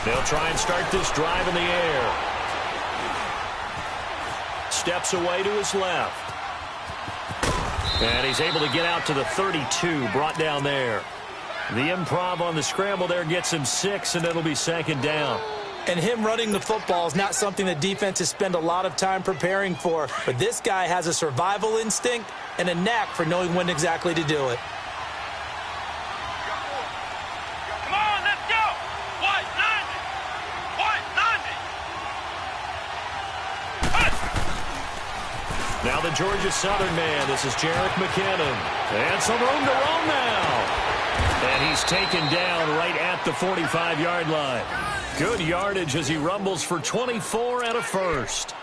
They'll try and start this drive in the air. Steps away to his left. And he's able to get out to the 32, brought down there. The improv on the scramble there gets him 6, and it'll be second down. And him running the football is not something that defenses spend a lot of time preparing for. But this guy has a survival instinct and a knack for knowing when exactly to do it. Come on, let's go! White 90! White 90! Now the Georgia Southern man. This is Jerick McKinnon. And some room to roam now. And he's taken down right at the 45-yard line. Good yardage as he rumbles for 24 and a first.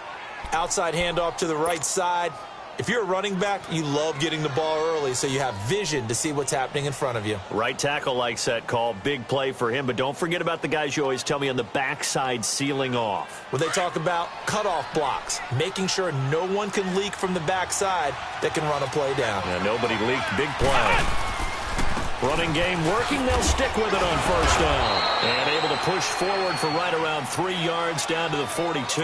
Outside handoff to the right side. If you're a running back, you love getting the ball early so you have vision to see what's happening in front of you. Right tackle likes that call. Big play for him. But don't forget about the guys you always tell me on the backside sealing off. Where they talk about cutoff blocks, making sure no one can leak from the backside that can run a play down. Yeah, nobody leaked. Big play. Running game working. They'll stick with it on first down. And able to push forward for right around 3 yards down to the 42.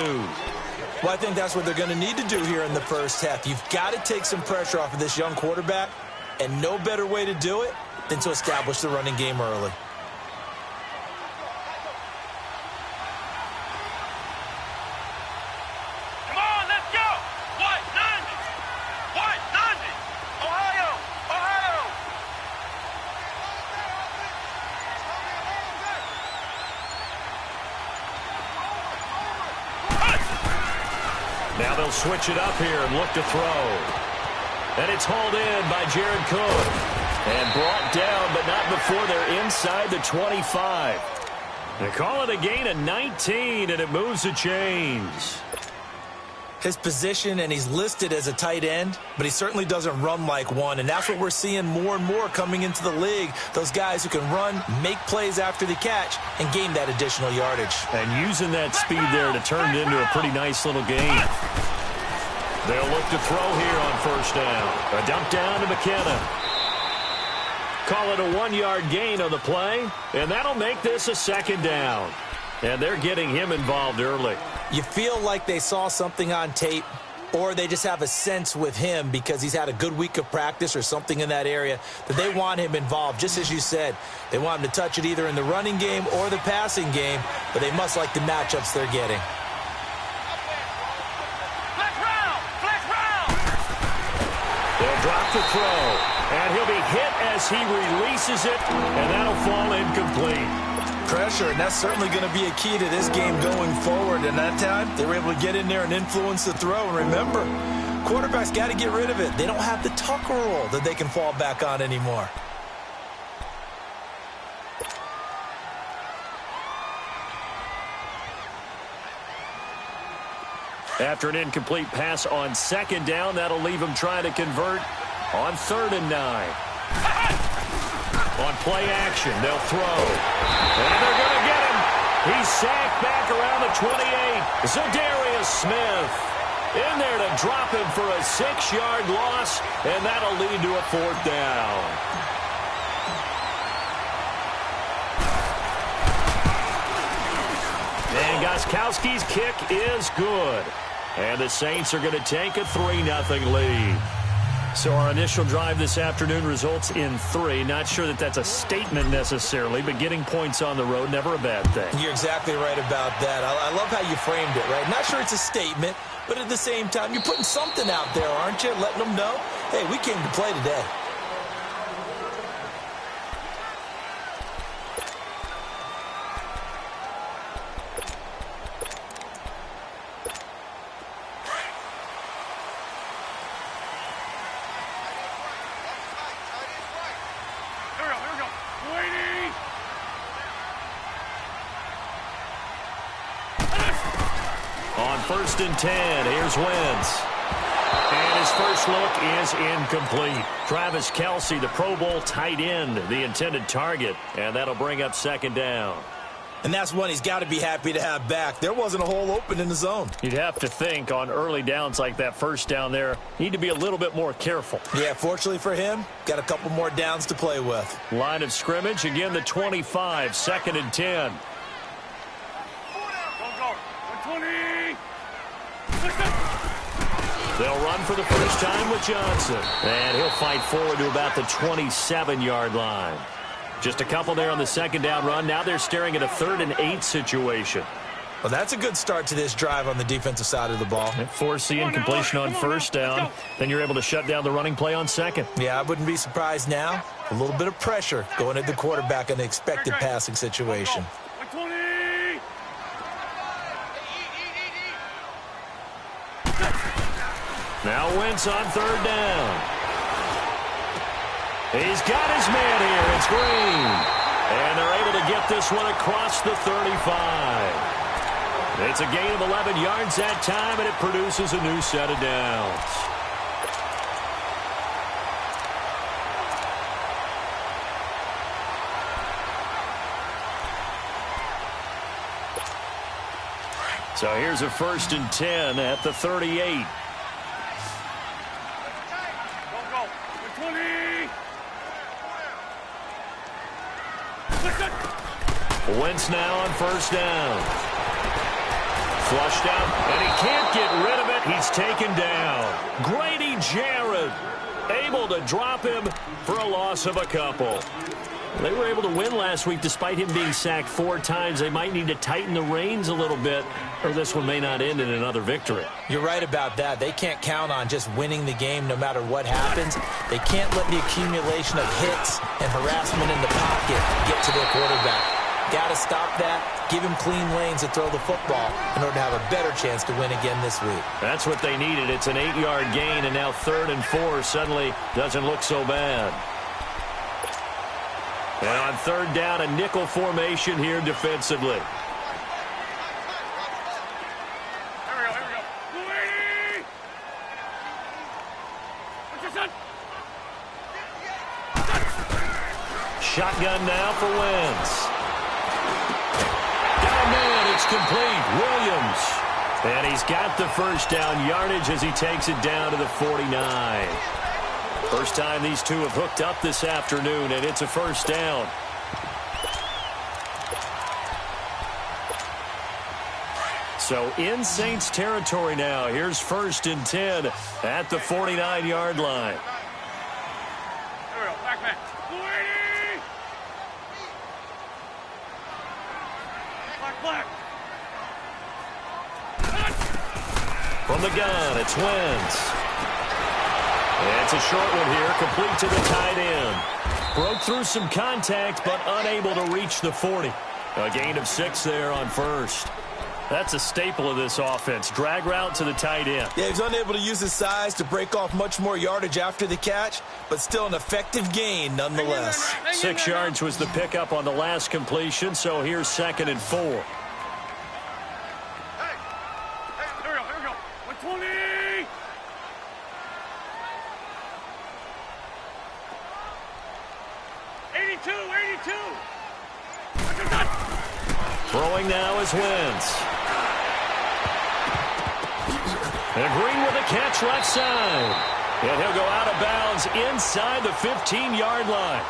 Well, I think that's what they're going to need to do here in the first half. You've got to take some pressure off of this young quarterback, and no better way to do it than to establish the running game early. Come on, let's go! White 90! White 90! Ohio! Ohio! Now they'll switch it up here and look to throw. And it's hauled in by Jared Cook. And brought down, but not before they're inside the 25. They call it a gain of 19, and it moves the chains. His position, and he's listed as a tight end, but he certainly doesn't run like one, and that's what we're seeing more and more coming into the league. Those guys who can run, make plays after the catch, and gain that additional yardage. And using that speed there to turn it into a pretty nice little gain. They'll look to throw here on first down. A dump down to McKinnon. Call it a 1-yard gain on the play, and that'll make this a second down. And they're getting him involved early. You feel like they saw something on tape, or they just have a sense with him because he's had a good week of practice or something in that area that they want him involved. Just as you said, they want him to touch it either in the running game or the passing game, but they must like the matchups they're getting. Flex round! Flex round! They'll drop the throw, and he'll be hit as he releases it, and that'll fall incomplete. Pressure, and that's certainly going to be a key to this game going forward. And that time, they were able to get in there and influence the throw. And remember, quarterbacks got to get rid of it. They don't have the Tucker rule that they can fall back on anymore. After an incomplete pass on second down, that'll leave him trying to convert on 3rd and 9. On play action, they'll throw. And they're going to get him. He's sacked back around the 28. Zadarius Smith in there to drop him for a 6-yard loss, and that'll lead to a 4th down. And Gostkowski's kick is good. And the Saints are going to take a 3-0 lead. So our initial drive this afternoon results in 3. Not sure that that's a statement necessarily, but getting points on the road, never a bad thing. You're exactly right about that. I love how you framed it, right? Not sure it's a statement, but at the same time, you're putting something out there, aren't you? Letting them know, hey, we came to play today. On 1st and 10, here's Wentz. And his first look is incomplete. Travis Kelce, the Pro Bowl tight end, the intended target. And that'll bring up 2nd down. And that's one he's got to be happy to have back. There wasn't a hole open in the zone. You'd have to think on early downs like that first down there, need to be a little bit more careful. Yeah, fortunately for him, got a couple more downs to play with. Line of scrimmage, again the 25, 2nd and 10. They'll run for the first time with Johnson. And he'll fight forward to about the 27-yard line. Just a couple there on the second down run. Now they're staring at a 3rd and 8 situation. Well, that's a good start to this drive on the defensive side of the ball. Force the incompletion on first down. Then you're able to shut down the running play on second. Yeah, I wouldn't be surprised now. A little bit of pressure going at the quarterback in the expected passing situation. Now Wentz on 3rd down. He's got his man here. It's Green. And they're able to get this one across the 35. It's a gain of 11 yards that time, and it produces a new set of downs. So here's a 1st and 10 at the 38. Wentz now on 1st down. Flushed out, and he can't get rid of it. He's taken down. Grady Jarrett able to drop him for a loss of a couple. They were able to win last week despite him being sacked 4 times. They might need to tighten the reins a little bit, or this one may not end in another victory. You're right about that. They can't count on just winning the game no matter what happens. They can't let the accumulation of hits and harassment in the pocket get to their quarterback. Got to stop that, give him clean lanes to throw the football in order to have a better chance to win again this week. That's what they needed. It's an 8-yard gain, and now 3rd and 4 suddenly doesn't look so bad. And on 3rd down, a nickel formation here defensively. Here we go, here we go. Louis! What's your son? Shotgun now for Wentz. Got a man, it's complete. Williams. And he's got the first down yardage as he takes it down to the 49. First time these two have hooked up this afternoon, and it's a 1st down. So in Saints territory now. Here's 1st and 10 at the 49-yard line. Here we go, back man. Louis! Black. From the gun, it's Wentz. It's a short one here, complete to the tight end. Broke through some contact, but unable to reach the 40. A gain of 6 there on 1st. That's a staple of this offense. Drag route to the tight end. Yeah, he's unable to use his size to break off much more yardage after the catch, but still an effective gain nonetheless. 6 yards was the pickup on the last completion, so here's 2nd and 4. Here we go. 120! Throwing now is Wentz. And Green with a catch left side. And he'll go out of bounds inside the 15-yard line.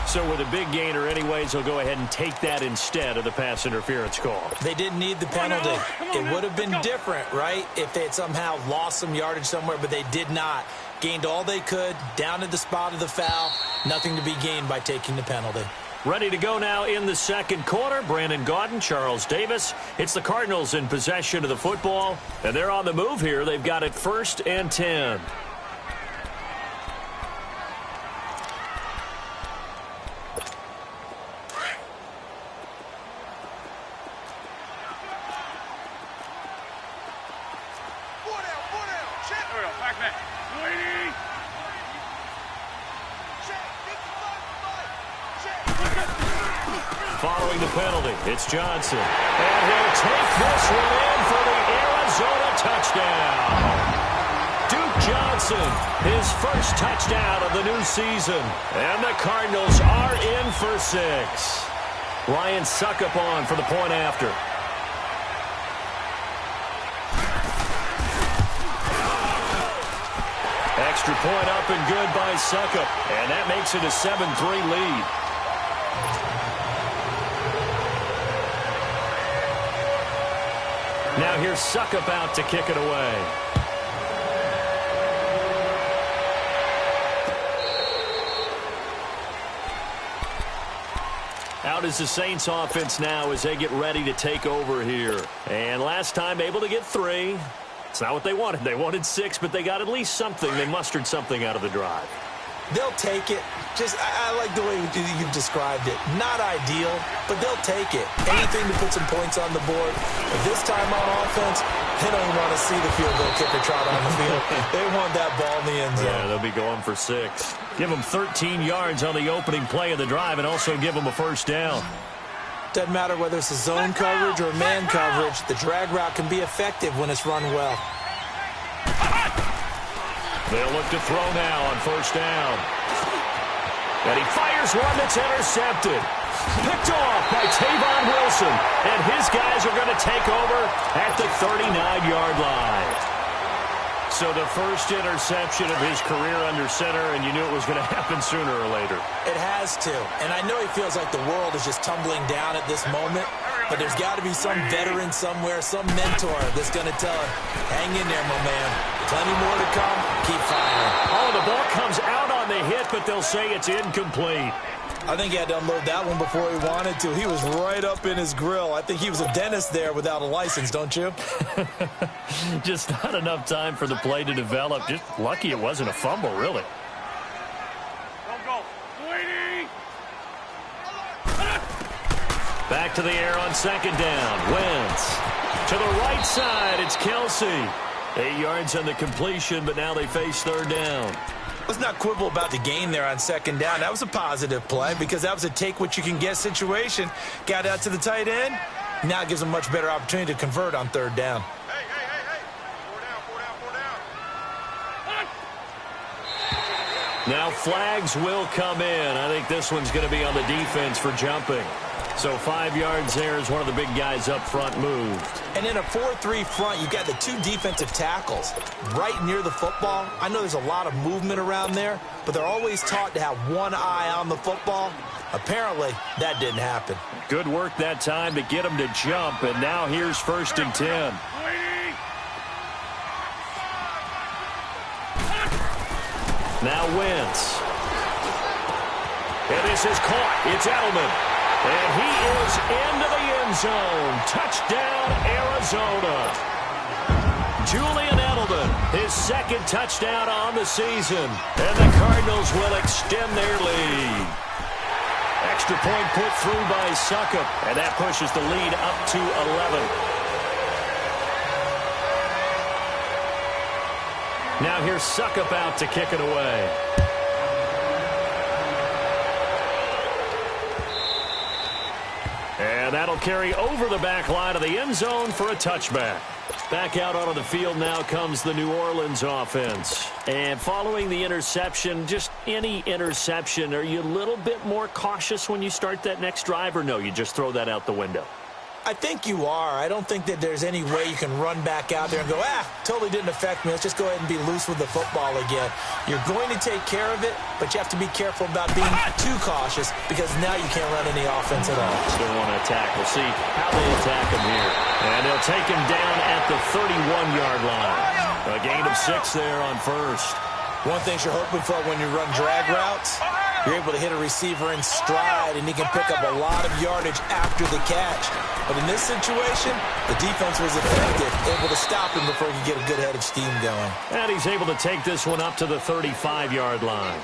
So with a big gainer anyways, he'll go ahead and take that instead of the pass interference call. They didn't need the penalty. It would have been different, right, if they had somehow lost some yardage somewhere, but they did not. Gained all they could, down at the spot of the foul. Nothing to be gained by taking the penalty. Ready to go now in the second quarter. Brandon Gaudin, Charles Davis. It's the Cardinals in possession of the football, and they're on the move here. They've got it 1st and 10. Following the penalty, it's Johnson. And he'll take this one in for the Arizona touchdown. Duke Johnson, his first touchdown of the new season. And the Cardinals are in for 6. Ryan Suckup on for the point after. Extra point up and good by Suckup. And that makes it a 7-3 lead. Now here's Suckup out to kick it away. Out is the Saints offense now as they get ready to take over here. And last time able to get 3. It's not what they wanted. They wanted 6, but they got at least something. They mustered something out of the drive. They'll take it. I like the way you've described it. Not ideal, but they'll take it. Anything to put some points on the board. But this time on offense, they don't want to see the field goal kicker trot on the field. They want that ball in the end zone. Yeah, they'll be going for 6. Give them 13 yards on the opening play of the drive and also give them a first down. Doesn't matter whether it's a zone coverage or man coverage. The drag route can be effective when it's run well. They'll look to throw now on first down. And he fires one that's intercepted. Picked off by Tavon Wilson. And his guys are going to take over at the 39-yard line. So the first interception of his career under center, and you knew it was going to happen sooner or later. It has to. And I know he feels like the world is just tumbling down at this moment. But there's got to be some veteran somewhere, some mentor that's going to tell him, hang in there, my man. Plenty more to come. Keep firing. Oh, the ball comes out on the hit, but they'll say it's incomplete. I think he had to unload that one before he wanted to. He was right up in his grill. I think he was a dentist there without a license, don't you? Just not enough time for the play to develop. Just lucky it wasn't a fumble, really. Don't go. Waiting. Back to the air on second down. Wentz. To the right side, it's Kelsey. 8 yards on the completion, but now they face third down. Let's not quibble about the gain there on second down. That was a positive play because that was a take-what-you-can-get situation. Got out to the tight end. Now it gives them a much better opportunity to convert on third down. Hey. 4 down. Now flags will come in. I think this one's going to be on the defense for jumping. So 5 yards there as one of the big guys up front moved. And in a 4-3 front, you've got the 2 defensive tackles right near the football. I know there's a lot of movement around there, but they're always taught to have one eye on the football. Apparently, that didn't happen. Good work that time to get him to jump, and now here's 1st and 10. Waiting. Now Wentz. And this is caught. It's Edelman. And he is into the end zone. Touchdown, Arizona. Julian Edelman, his 2nd touchdown on the season. And the Cardinals will extend their lead. Extra point put through by Succop. And that pushes the lead up to 11. Now here's Succop out to kick it away. And that'll carry over the back line of the end zone for a touchback. Back out onto the field now comes the New Orleans offense. And following the interception, just any interception, are you a little bit more cautious when you start that next drive, or no, you just throw that out the window? I think you are. I don't think that there's any way you can run back out there and go, totally didn't affect me. Let's just go ahead and be loose with the football again. You're going to take care of it, but you have to be careful about being too cautious because now you can't run any offense at all. Still want to attack. We'll see how they attack him here. And they'll take him down at the 31-yard line. A gain of 6 there on first. One thing you're hoping for when you run drag routes, you're able to hit a receiver in stride, and he can pick up a lot of yardage after the catch. But in this situation, the defense was effective, able to stop him before he could get a good head of steam going. And he's able to take this one up to the 35-yard line.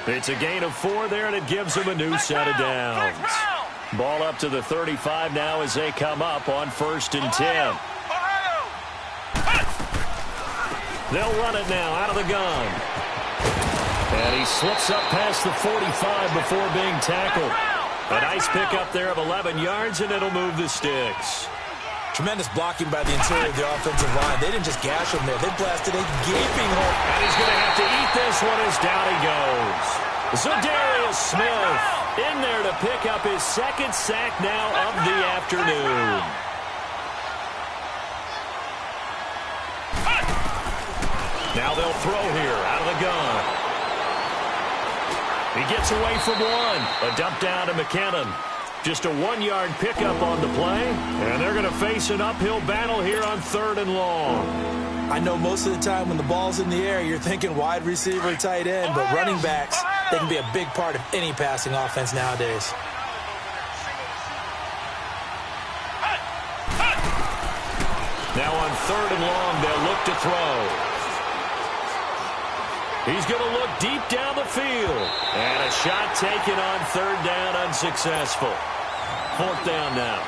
It's a gain of 4 there, and it gives him a new set of downs. Ball up to the 35 now as they come up on 1st and 10. They'll run it now out of the gun. And he slips up past the 45 before being tackled. A nice pickup there of 11 yards, and it'll move the sticks. Tremendous blocking by the interior of the offensive line. They didn't just gash him there. They blasted a gaping hole. And he's going to have to eat this one as down he goes. Zadarius Smith in there to pick up his 2nd sack now of the afternoon. Now they'll throw here out of the gun. He gets away from one. A dump down to McKinnon. Just a 1-yard pickup on the play. And they're going to face an uphill battle here on 3rd and long. I know most of the time when the ball's in the air, you're thinking wide receiver, tight end. But running backs, they can be a big part of any passing offense nowadays. 3rd and long. They'll look to throw. He's going to look deep down the field. And a shot taken on 3rd down, unsuccessful. 4th down now.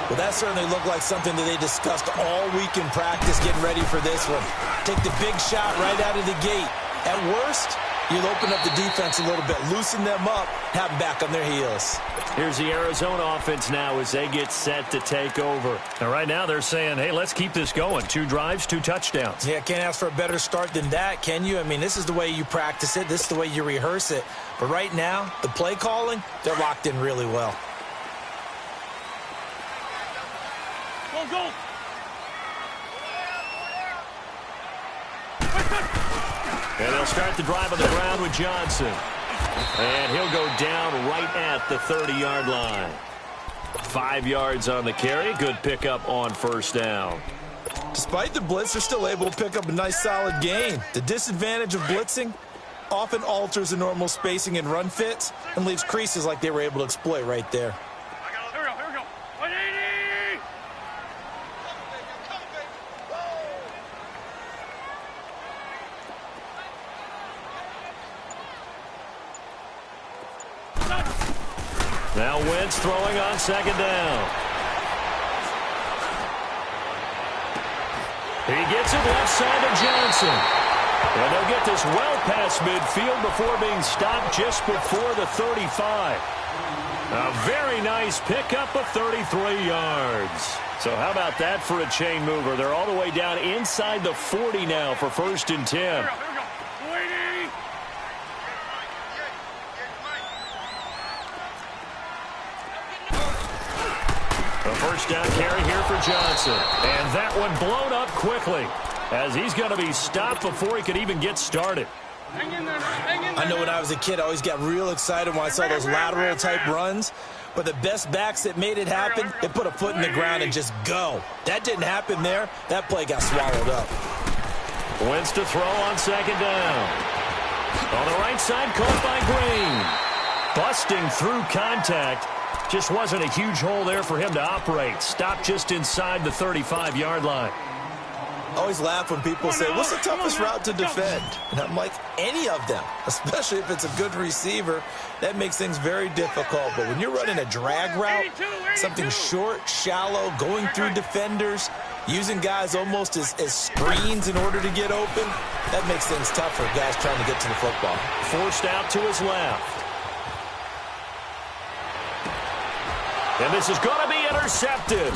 Well, that certainly looked like something that they discussed all week in practice getting ready for this one. Take the big shot right out of the gate. At worst, you'll open up the defense a little bit, loosen them up, have them back on their heels. Here's the Arizona offense now as they get set to take over. And right now they're saying, hey, let's keep this going. 2 drives, 2 touchdowns. Yeah, can't ask for a better start than that, can you? I mean, this is the way you practice it. This is the way you rehearse it. But right now, the play calling, they're locked in really well. Go, go. And they'll start the drive on the ground with Johnson. And he'll go down right at the 30-yard line. 5 yards on the carry. Good pickup on 1st down. Despite the blitz, they're still able to pick up a nice, solid gain. The disadvantage of blitzing often alters the normal spacing and run fits and leaves creases like they were able to exploit right there. Here we go. 180. Now Wentz throwing on 2nd down. He gets it left side to Johnson. And they'll get this well past midfield before being stopped just before the 35. A very nice pickup of 33 yards. So how about that for a chain mover? They're all the way down inside the 40 now for 1st and 10. Here we go. 280. A 1st down carry here for Johnson. And that one blown up quickly as he's going to be stopped before he could even get started. Hang in there, hang in there. I know when I was a kid, I always got real excited when I saw those lateral-type runs. But the best backs that made it happen, they put a foot in the ground and just go. That didn't happen there. That play got swallowed up. Wentz to throw on 2nd down. On the right side, caught by Green. Busting through contact. Just wasn't a huge hole there for him to operate. Stopped just inside the 35-yard line. I always laugh when people say, what's the toughest route to defend? And I'm like, any of them, especially if it's a good receiver. That makes things very difficult. But when you're running a drag route, something short, shallow, going through defenders, using guys almost as screens in order to get open, that makes things tough for guys trying to get to the football. Forced out to his left. And this is going to be intercepted.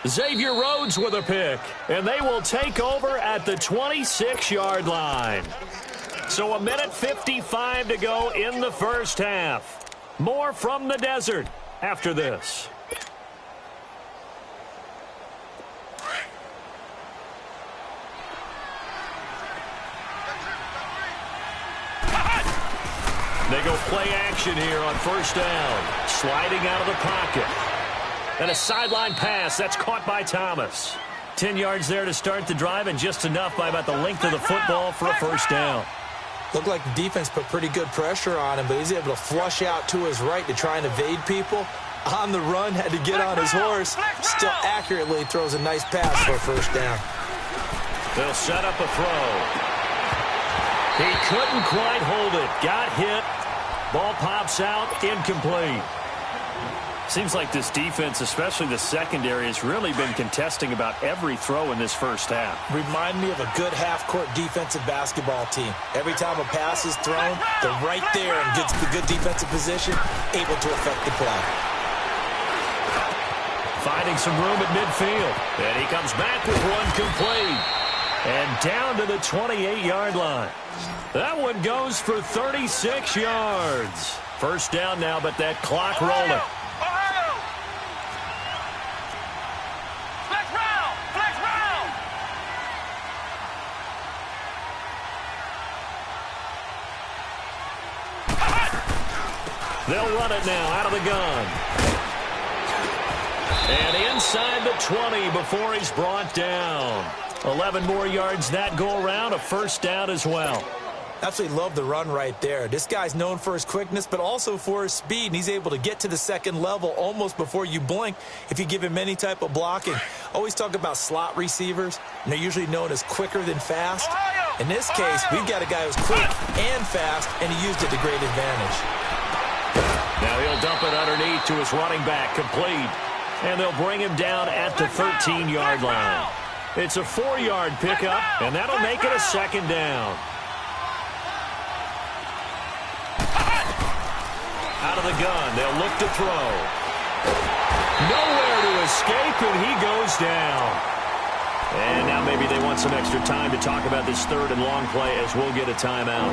Xavier Rhodes with a pick. And they will take over at the 26-yard line. So 1:55 to go in the 1st half. More from the desert after this. They go play action here on 1st down. Sliding out of the pocket. And a sideline pass. That's caught by Thomas. 10 yards there to start the drive, and just enough by about the length of the football for a 1st down. Looked like the defense put pretty good pressure on him, but he's able to flush out to his right to try and evade people. On the run, had to get on his horse. Still accurately throws a nice pass for a 1st down. They'll set up a throw. He couldn't quite hold it. Got hit. Ball pops out. Incomplete. Seems like this defense, especially the secondary, has really been contesting about every throw in this 1st half. Remind me of a good half-court defensive basketball team. Every time a pass is thrown, they're right there in good defensive position, able to affect the play. Finding some room at midfield. And he comes back with one complete. And down to the 28-yard line. That one goes for 36 yards. 1st down now, but that clock rolling. They'll run it now out of the gun. And inside the 20 before he's brought down. 11 more yards that go around, a 1st down as well. Absolutely love the run right there. This guy's known for his quickness, but also for his speed, and he's able to get to the second level almost before you blink if you give him any type of blocking. Always talk about slot receivers, and they're usually known as quicker than fast. In this case, we've got a guy who's quick and fast, and he used it to great advantage. Now he'll dump it underneath to his running back, complete. And they'll bring him down at the 13-yard line. It's a 4-yard pickup, and that'll make it a second down. Out of the gun, they'll look to throw. Nowhere to escape, and he goes down. And now maybe they want some extra time to talk about this third and long play as we'll get a timeout.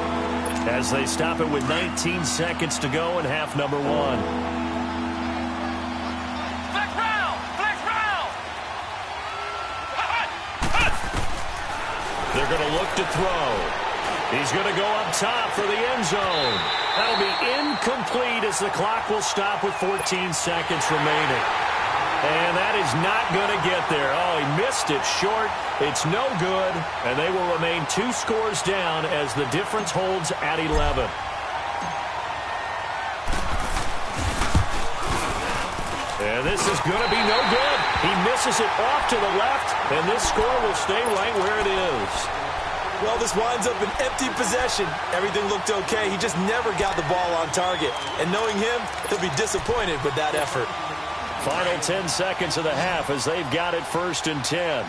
As they stop it with 19 seconds to go in half number 1. They're going to look to throw. He's going to go up top for the end zone. That'll be incomplete as the clock will stop with 14 seconds remaining. And that is not going to get there. Oh, he missed it short. It's no good. And they will remain 2 scores down as the difference holds at 11. And this is going to be no good. He misses it off to the left, and this score will stay right where it is. Well, this winds up an empty possession. Everything looked okay. He just never got the ball on target. And knowing him, he'll be disappointed with that effort. Final 10 seconds of the half as they've got it 1st and 10.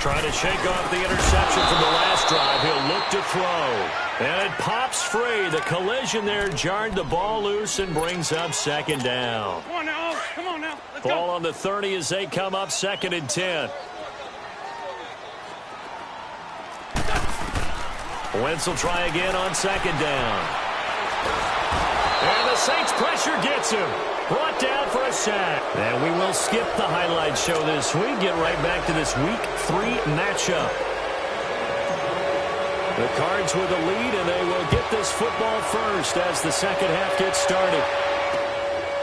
Trying to shake off the interception from the last drive. He'll look to throw. And it pops free. The collision there jarred the ball loose and brings up second down. Come on now. Come on now. Let's Ball go. on the 30 as they come up 2nd and 10. Wentz will try again on 2nd down. And the Saints pressure gets him. Brought down for a sack. And we will skip the highlight show this week. Get right back to this Week 3 matchup. The Cards with the lead, and they will get this football first as the second half gets started.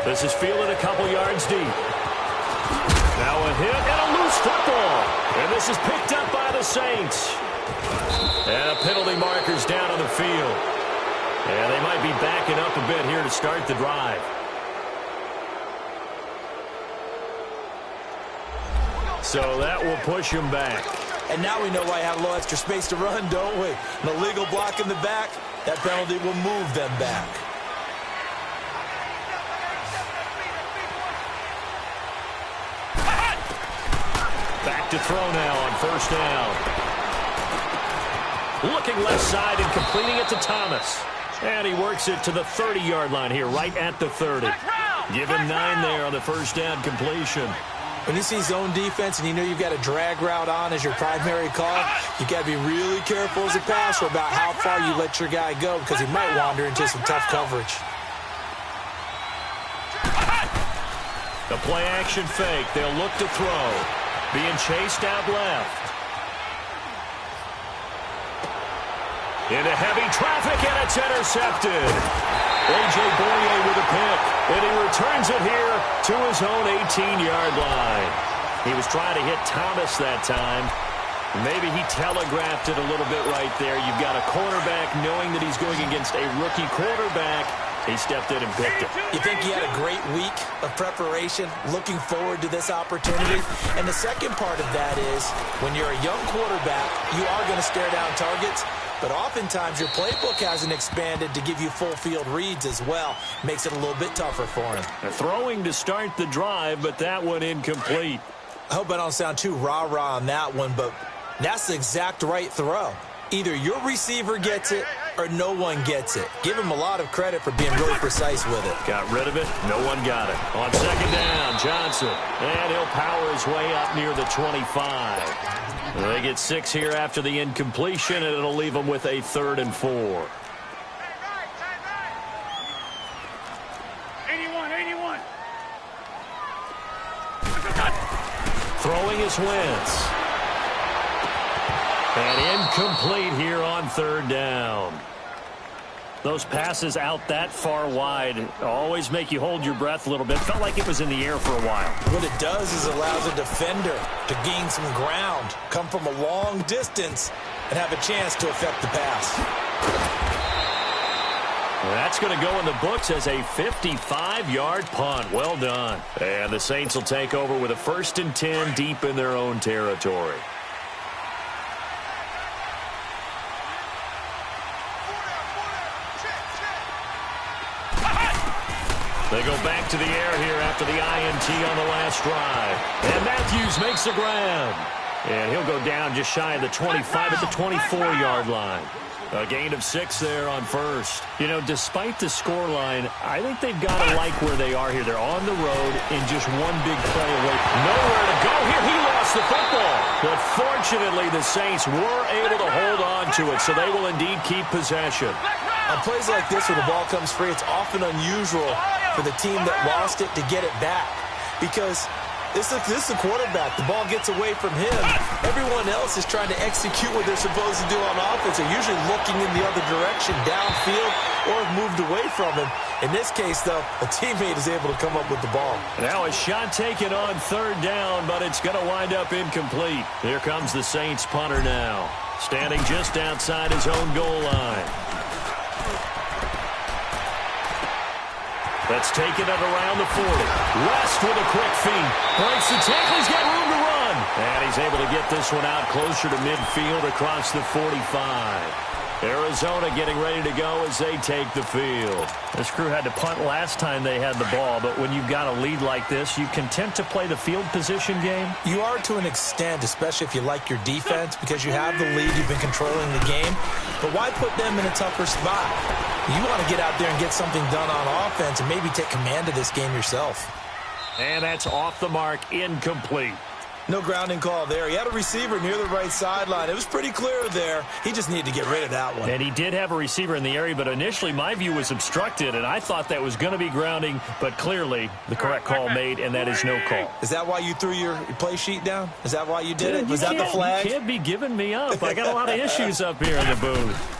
This is fielded a couple yards deep. Now a hit and a loose football. And this is picked up by the Saints. And penalty markers down on the field. And they might be backing up a bit here to start the drive. So that will push him back. And now we know why I have a little extra space to run, don't we? An illegal block in the back, that penalty will move them back. Back to throw now on 1st down. Looking left side and completing it to Thomas. And he works it to the 30-yard line here, right at the 30. Give him 9 there on the 1st down completion. When you see zone defense and you know you've got a drag route on as your primary call, you got to be really careful as a passer about how far you let your guy go because he might wander into some tough coverage. The play action fake. They'll look to throw. Being chased out left. Into heavy traffic, and it's intercepted. A.J. Boyer with a pick, and he returns it here to his own 18-yard line. He was trying to hit Thomas that time. Maybe he telegraphed it a little bit right there. You've got a quarterback knowing that he's going against a rookie quarterback. He stepped in and picked it. You think he had a great week of preparation, looking forward to this opportunity? And the second part of that is, when you're a young quarterback, you are going to stare down targets. But oftentimes your playbook hasn't expanded to give you full field reads as well. Makes it a little bit tougher for him. They're throwing to start the drive, but that one incomplete. I hope I don't sound too rah-rah on that one, but that's the exact right throw. Either your receiver gets it or no one gets it. Give him a lot of credit for being really precise with it. Got rid of it. No one got it. On 2nd down, Johnson. And he'll power his way up near the 25. They get 6 here after the incompletion, and it'll leave them with a 3rd and 4. 81. Throwing is Wentz. And incomplete here on 3rd down. Those passes out that far wide always make you hold your breath a little bit. Felt like it was in the air for a while. What it does is allows a defender to gain some ground, come from a long distance, and have a chance to affect the pass. That's going to go in the books as a 55-yard punt. Well done. And the Saints will take over with a 1st and 10 deep in their own territory. They go back to the air here after the INT on the last drive. And Matthews makes the grab. And he'll go down just shy of the 25 at the 24-yard line. A gain of 6 there on first. You know, despite the scoreline, I think they've got to like where they are here. They're on the road in just one big play away. Nowhere to go here. He lost the football. But fortunately, the Saints were able to hold on to it, so they will indeed keep possession. On plays like this where the ball comes free, it's often unusual for the team that lost it to get it back. Because this is the quarterback. The ball gets away from him. Everyone else is trying to execute what they're supposed to do on offense. They're usually looking in the other direction, downfield, or have moved away from him. In this case, though, a teammate is able to come up with the ball. Now a shot taken on 3rd down, but it's going to wind up incomplete. Here comes the Saints punter now, standing just outside his own goal line. That's taken it around the 40. West with a quick feed. Breaks the tackle. He's got room to run. And he's able to get this one out closer to midfield across the 45. Arizona getting ready to go as they take the field. This crew had to punt last time they had the ball, but when you've got a lead like this, you content to play the field position game? You are to an extent, especially if you like your defense, because you have the lead, you've been controlling the game. But why put them in a tougher spot? You want to get out there and get something done on offense and maybe take command of this game yourself. And that's off the mark, incomplete. No grounding call there. He had a receiver near the right sideline. It was pretty clear there. He just needed to get rid of that one. And he did have a receiver in the area, but initially my view was obstructed, and I thought that was going to be grounding, but clearly the correct call made, and that is no call. Is that why you threw your play sheet down? Is that why you did it? Was that the flag? You can't be giving me up. I got a lot of issues up here in the booth.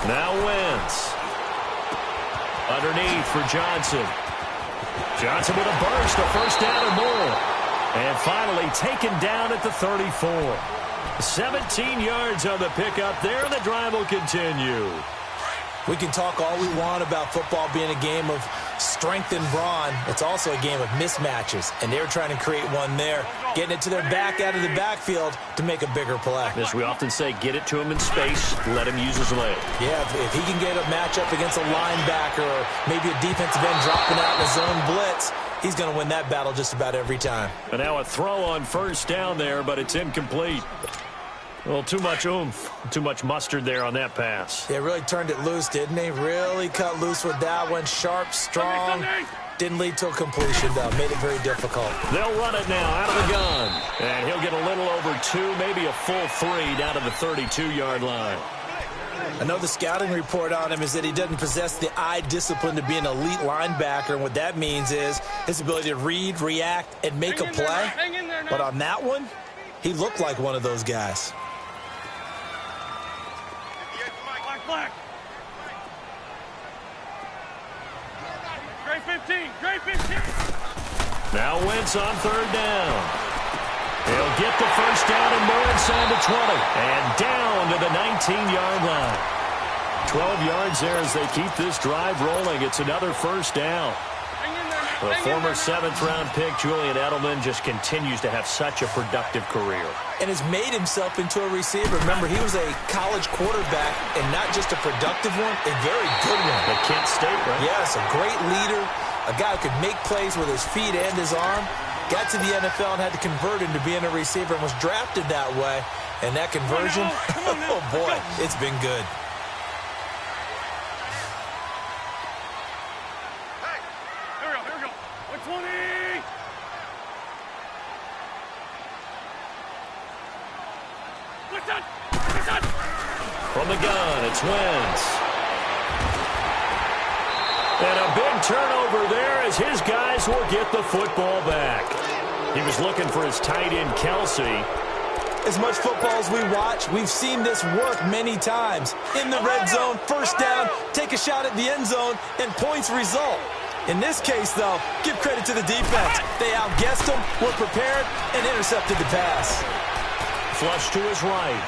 Now Wentz. Underneath for Johnson. Johnson with a burst, a 1st down and more. And finally taken down at the 34. 17 yards on the pickup there. The drive will continue. We can talk all we want about football being a game of strength and brawn. It's also a game of mismatches, and they're trying to create one there, getting it to their back out of the backfield to make a bigger play. As we often say, get it to him in space, let him use his leg. Yeah, if he can get a matchup against a linebacker or maybe a defensive end dropping out in a zone blitz, he's going to win that battle just about every time. And now a throw on 1st down there, but it's incomplete. Well, too much oomph, too much mustard there on that pass. Yeah, really turned it loose, didn't he? Really cut loose with that one. Sharp, strong. Didn't lead to a completion, though. Made it very difficult. They'll run it now out of the gun. And he'll get a little over 2, maybe a full 3 down to the 32-yard line. I know the scouting report on him is that he doesn't possess the eye discipline to be an elite linebacker. And what that means is his ability to read, react, and make a play. But on that one, he looked like one of those guys. Black. Gray 15. Gray 15. Now Wentz on 3rd down. He'll get the 1st down and more inside the 20. And down to the 19-yard line. 12 yards there as they keep this drive rolling. It's another 1st down. The former 7th-round pick, Julian Edelman, just continues to have such a productive career. And has made himself into a receiver. Remember, he was a college quarterback, and not just a productive one, a very good one. At Kent State, right? Yes, a great leader, a guy who could make plays with his feet and his arm. Got to the NFL and had to convert into being a receiver and was drafted that way. And that conversion, oh boy, it's been good. From the gun, it's Wentz. And a big turnover there as his guys will get the football back. He was looking for his tight end, Kelsey. As much football as we watch, we've seen this work many times. In the red zone, first down, take a shot at the end zone, and points result. In this case, though, give credit to the defense. They outguessed them, were prepared, and intercepted the pass. Flush to his right.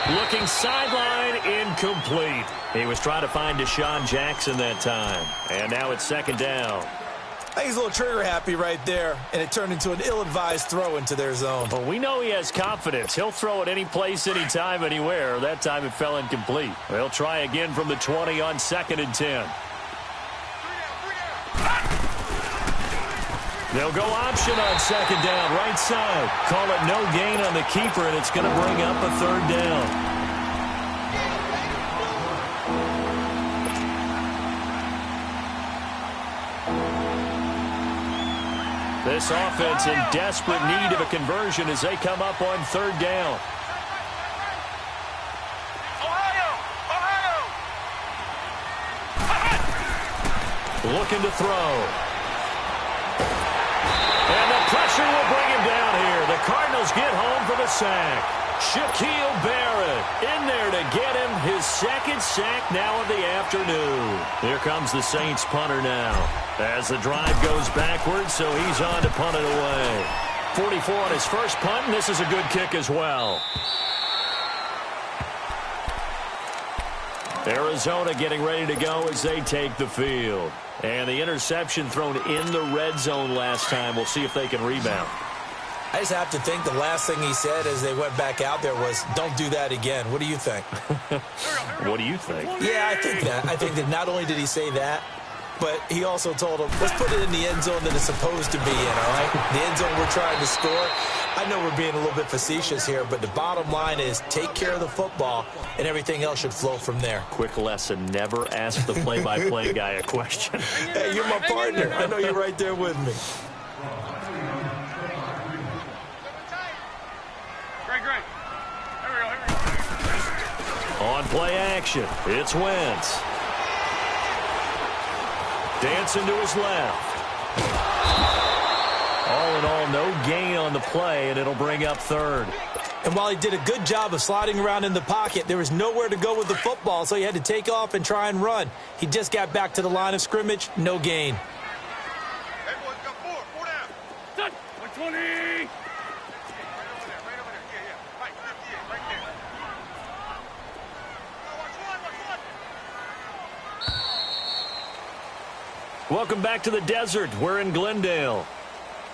Looking sideline, incomplete. He was trying to find Deshaun Jackson that time. And now it's second down. I think he's a little trigger happy right there, and it turned into an ill-advised throw into their zone. Well, we know he has confidence. He'll throw it any place, anytime, anywhere. That time it fell incomplete. They'll try again from the 20 on 2nd and 10. They'll go option on 2nd down, right side. Call it no gain on the keeper, and it's going to bring up a 3rd down. This offense in desperate need of a conversion as they come up on 3rd down. Looking to throw. And the pressure will bring him down here. The Cardinals get home for the sack. Shaquille Barrett in there to get him his 2nd sack now of the afternoon. Here comes the Saints punter now. As the drive goes backwards, so he's on to punt it away. 44 on his first punt, and this is a good kick as well. Arizona getting ready to go as they take the field. And the interception thrown in the red zone last time. We'll see if they can rebound. I just have to think the last thing he said as they went back out there was, don't do that again. What do you think? What do you think? Yeah, I think that. I think that not only did he say that, but he also told him, let's put it in the end zone that it's supposed to be in, all right? The end zone we're trying to score. I know we're being a little bit facetious here, but the bottom line is take care of the football, and everything else should flow from there. Quick lesson, never ask the play-by-play guy a question. Hey, you're my partner. I know you're right there with me. Great. Here we go. On play action, it's Wentz. Dancing to his left. All in all, no gain on the play, and it'll bring up 3rd. And while he did a good job of sliding around in the pocket, there was nowhere to go with the football, so he had to take off and try and run. He just got back to the line of scrimmage, no gain. Hey, boys, got four down. Touch, 120. Right over there. Yeah. Right, 58, right there. Watch one. Welcome back to the desert. We're in Glendale.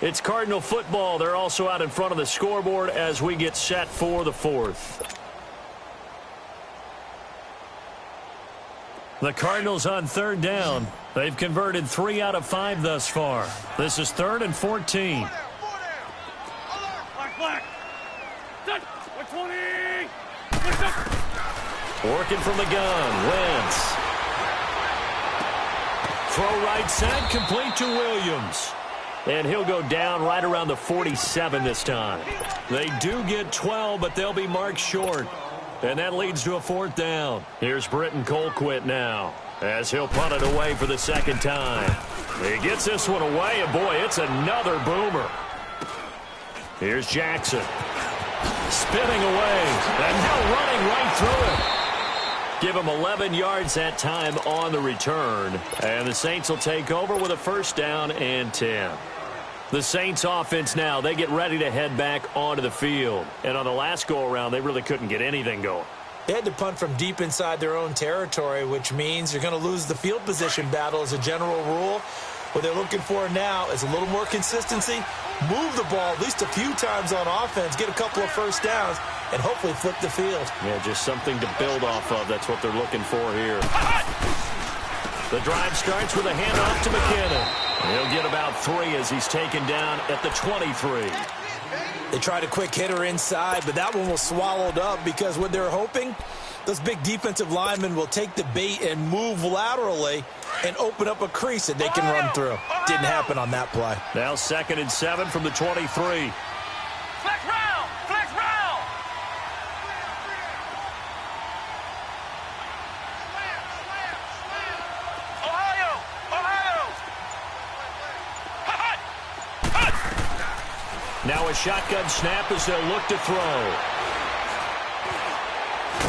It's Cardinal football. They're also out in front of the scoreboard as we get set for the 4th. The Cardinals on 3rd down. They've converted 3 out of 5 thus far. This is 3rd and 14. Black. Touch, 120. Working from the gun. Wentz. Throw right side, complete to Williams. And he'll go down right around the 47 this time. They do get 12, but they'll be marked short. And that leads to a 4th down. Here's Britton Colquitt now, as he'll punt it away for the 2nd time. He gets this one away, and boy, it's another boomer. Here's Jackson. Spinning away, and now running right through it. Give him 11 yards that time on the return. And the Saints will take over with a 1st down and 10. The Saints offense now, they get ready to head back onto the field. And on the last go-around, they really couldn't get anything going. They had to punt from deep inside their own territory, which means you're going to lose the field position battle as a general rule. What they're looking for now is a little more consistency, move the ball at least a few times on offense, get a couple of 1st downs, and hopefully flip the field. Yeah, just something to build off of. That's what they're looking for here. The drive starts with a handoff to McKinnon. He'll get about 3 as he's taken down at the 23. They tried a quick hitter inside, but that one was swallowed up because what they're hoping, those big defensive linemen will take the bait and move laterally and open up a crease that they can run through. Didn't happen on that play. Now 2nd and 7 from the 23. Flex round. Ohio. Now a shotgun snap as they'll look to throw.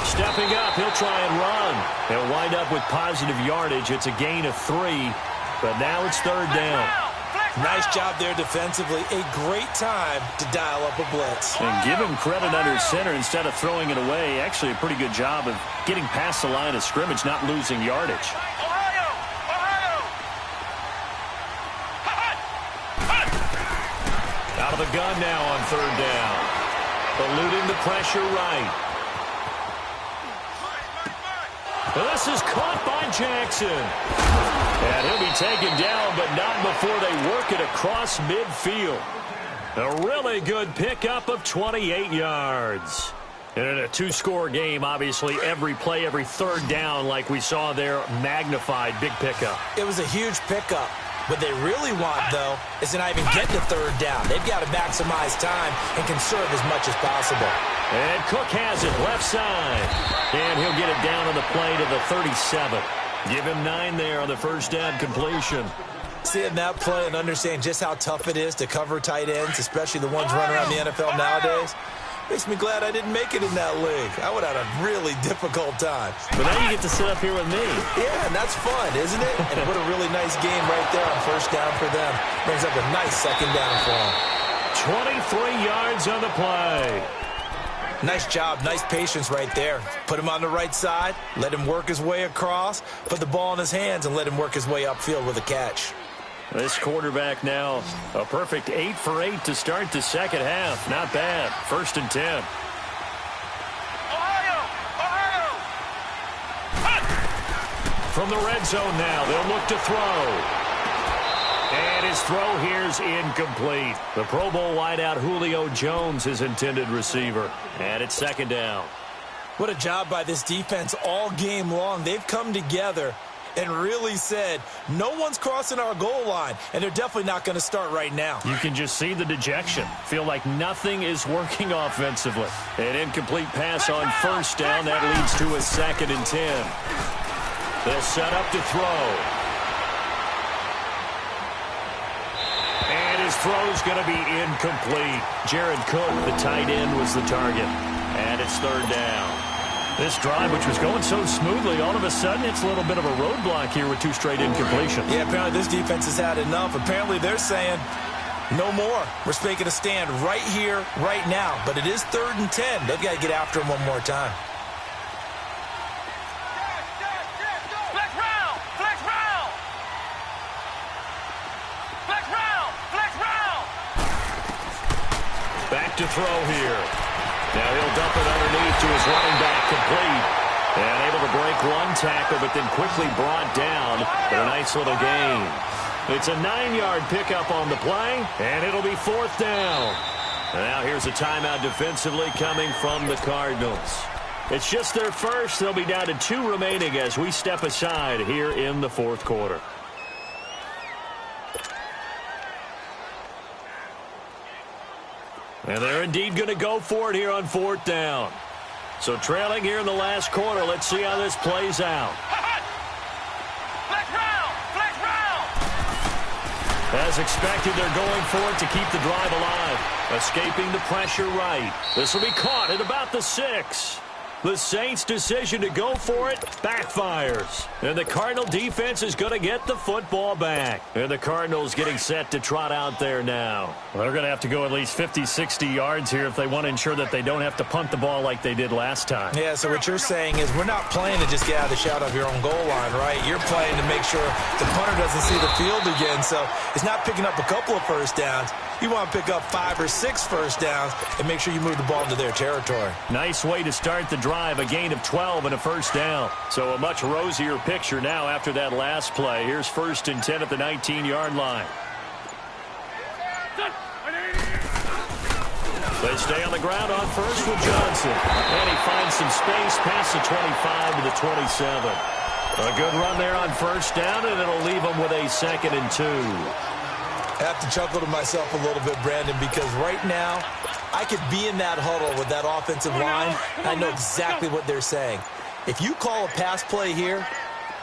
Stepping up, he'll try and run. He'll wind up with positive yardage. It's a gain of 3, but now it's third down. Nice job there defensively. A great time to dial up a blitz. And give him credit under center instead of throwing it away. Actually, a pretty good job of getting past the line of scrimmage, not losing yardage. Out of the gun now on third down. Eluding the pressure right. This is caught by Jackson. And he'll be taken down, but not before they work it across midfield. A really good pickup of 28 yards. And in a two-score game, obviously, every play, every third down, like we saw there, magnified. Big pickup. It was a huge pickup. What they really want, though, is to not even get to third down. They've got to maximize time and conserve as much as possible. And Cook has it left side. And he'll get it down on the play to the 37. Give him 9 there on the first down completion. Seeing that play and understand just how tough it is to cover tight ends, especially the ones running around the NFL nowadays, makes me glad I didn't make it in that league. I would have had a really difficult time. But now you get to sit up here with me. Yeah, and that's fun, isn't it? And what a really nice game right there on first down for them. Brings up a nice second down for them. 23 yards on the play. Nice job, nice patience right there. Put him on the right side, let him work his way across, put the ball in his hands, and let him work his way upfield with a catch. This quarterback now, a perfect 8 for 8 to start the second half. Not bad. First and 10. From the red zone now, they'll look to throw. And his throw here's incomplete. The Pro Bowl wideout Julio Jones, his intended receiver. And it's second down. What a job by this defense all game long. They've come together and really said, no one's crossing our goal line, and they're definitely not going to start right now. You can just see the dejection. Feel like nothing is working offensively. An incomplete pass on first down. That leads to a second and 10. They'll set up to throw. And his throw's going to be incomplete. Jared Cook, the tight end, was the target. And it's third down. This drive, which was going so smoothly, all of a sudden it's a little bit of a roadblock here with 2 straight incompletions. Yeah, apparently this defense has had enough. Apparently they're saying, no more. We're making a stand right here, right now. But it is third and 10. They've got to get after him one more time. Flex round! Flex round! Flex round! Flex round! Back to throw here. Now he'll dump it underneath to his running back, complete. And able to break one tackle, but then quickly brought down for a nice little gain. It's a 9-yard pickup on the play, and it'll be fourth down. And now here's a timeout defensively coming from the Cardinals. It's just their first. They'll be down to 2 remaining as we step aside here in the fourth quarter. And they're indeed going to go for it here on fourth down. So trailing here in the last quarter. Let's see how this plays out. Flex round! Flex round! As expected, they're going for it to keep the drive alive. Escaping the pressure right. This will be caught at about the 6. The Saints' decision to go for it backfires. And the Cardinal defense is going to get the football back. And the Cardinals getting set to trot out there now. Well, they're going to have to go at least 50, 60 yards here if they want to ensure that they don't have to punt the ball like they did last time. Yeah, so what you're saying is we're not playing to just get out of the shadow of your own goal line, right? You're playing to make sure the punter doesn't see the field again. So it's not picking up a couple of first downs. You want to pick up 5 or 6 first downs and make sure you move the ball into their territory. Nice way to start the drive, a gain of 12 and a first down. So a much rosier picture now after that last play. Here's first and 10 at the 19-yard line. They stay on the ground on first with Johnson. And he finds some space past the 25 to the 27. A good run there on first down, and it'll leave them with a second and 2. I have to chuckle to myself a little bit, Brandon, because right now I could be in that huddle with that offensive line, and I know exactly what they're saying. If you call a pass play here,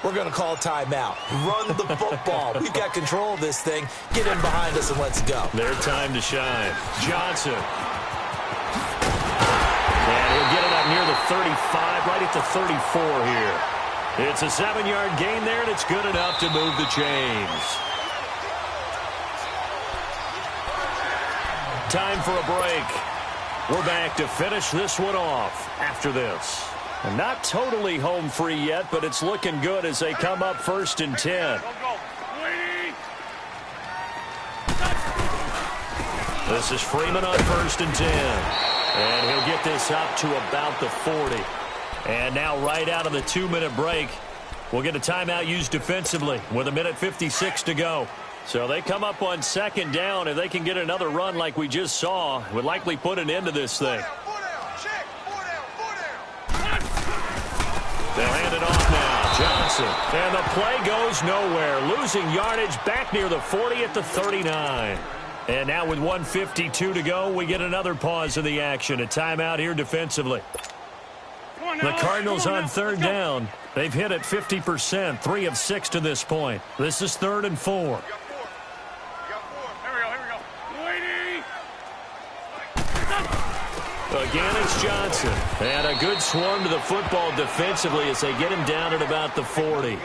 we're going to call timeout. Run the football. We've got control of this thing. Get in behind us and let's go. Their time to shine. Johnson. And he'll get it up near the 35, right at the 34 here. It's a 7-yard gain there, and it's good enough to move the chains. Time for a break. We're back to finish this one off after this. And not totally home free yet, but it's looking good as they come up 1st and 10. This is Freeman on 1st and 10. And he'll get this up to about the 40. And now right out of the 2-minute break, we'll get a timeout used defensively with 1:56 to go. So they come up on 2nd down. If they can get another run like we just saw, would likely put an end to this thing. They'll hand it off now. Johnson. And the play goes nowhere. Losing yardage back near the 40 at the 39. And now with 1:52 to go, we get another pause in the action. A timeout here defensively. The Cardinals on 3rd down. They've hit at 50%, 3 of 6 to this point. This is 3rd and 4. Again, it's Johnson. And a good swarm to the football defensively as they get him down at about the 40.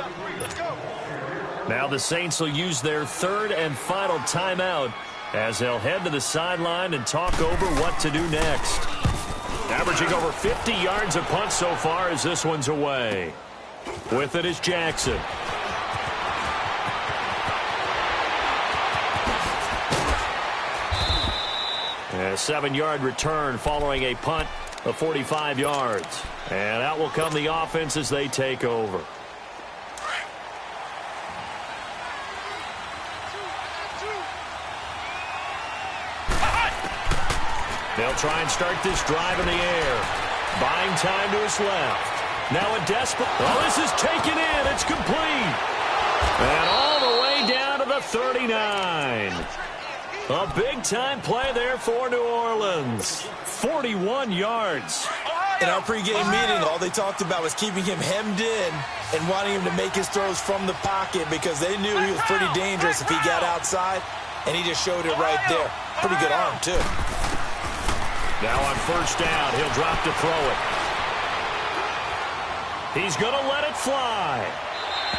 Now the Saints will use their 3rd and final timeout as they'll head to the sideline and talk over what to do next. Averaging over 50 yards a punt so far as this one's away. With it is Jackson. A 7-yard return following a punt of 45 yards. And out will come the offense as they take over. They'll try and start this drive in the air. Buying time to his left. Now a desperate... Oh, this is taken in. It's complete. And all the way down to the 39. A big-time play there for New Orleans. 41 yards. In our pregame meeting, all they talked about was keeping him hemmed in and wanting him to make his throws from the pocket because they knew he was pretty dangerous if he got outside, and he just showed it right there. Pretty good arm, too. Now on 1st down, he'll drop to throw it. He's going to let it fly.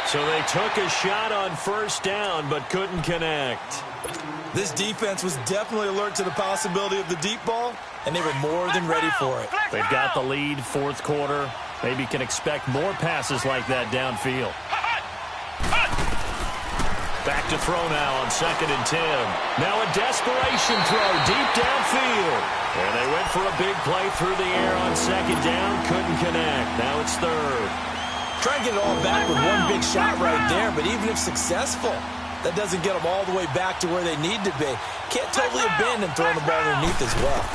So they took a shot on 1st down but couldn't connect. This defense was definitely alert to the possibility of the deep ball, and they were more than ready for it. They've got the lead, 4th quarter. Maybe can expect more passes like that downfield. Back to throw now on 2nd and 10. Now a desperation throw deep downfield. And they went for a big play through the air on 2nd down. Couldn't connect. Now it's 3rd. Try and get it all back with one big shot right there, but even if successful, that doesn't get them all the way back to where they need to be. Can't totally abandon throwing the ball underneath as well.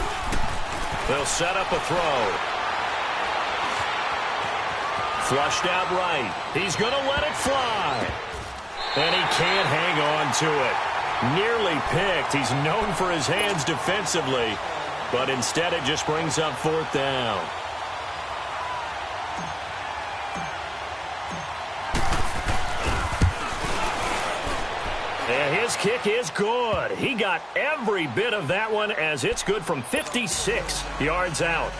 They'll set up a throw. Flushed out right. He's going to let it fly. And he can't hang on to it. Nearly picked. He's known for his hands defensively. But instead it just brings up 4th down. And his kick is good. He got every bit of that one as it's good from 56 yards out.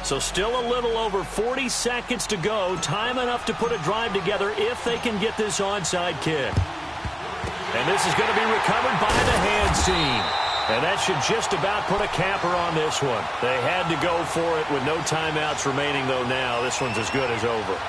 So still a little over 40 seconds to go. Time enough to put a drive together if they can get this onside kick. And this is going to be recovered by the hands team. And that should just about put a capper on this one. They had to go for it with no timeouts remaining, though, now. This one's as good as over.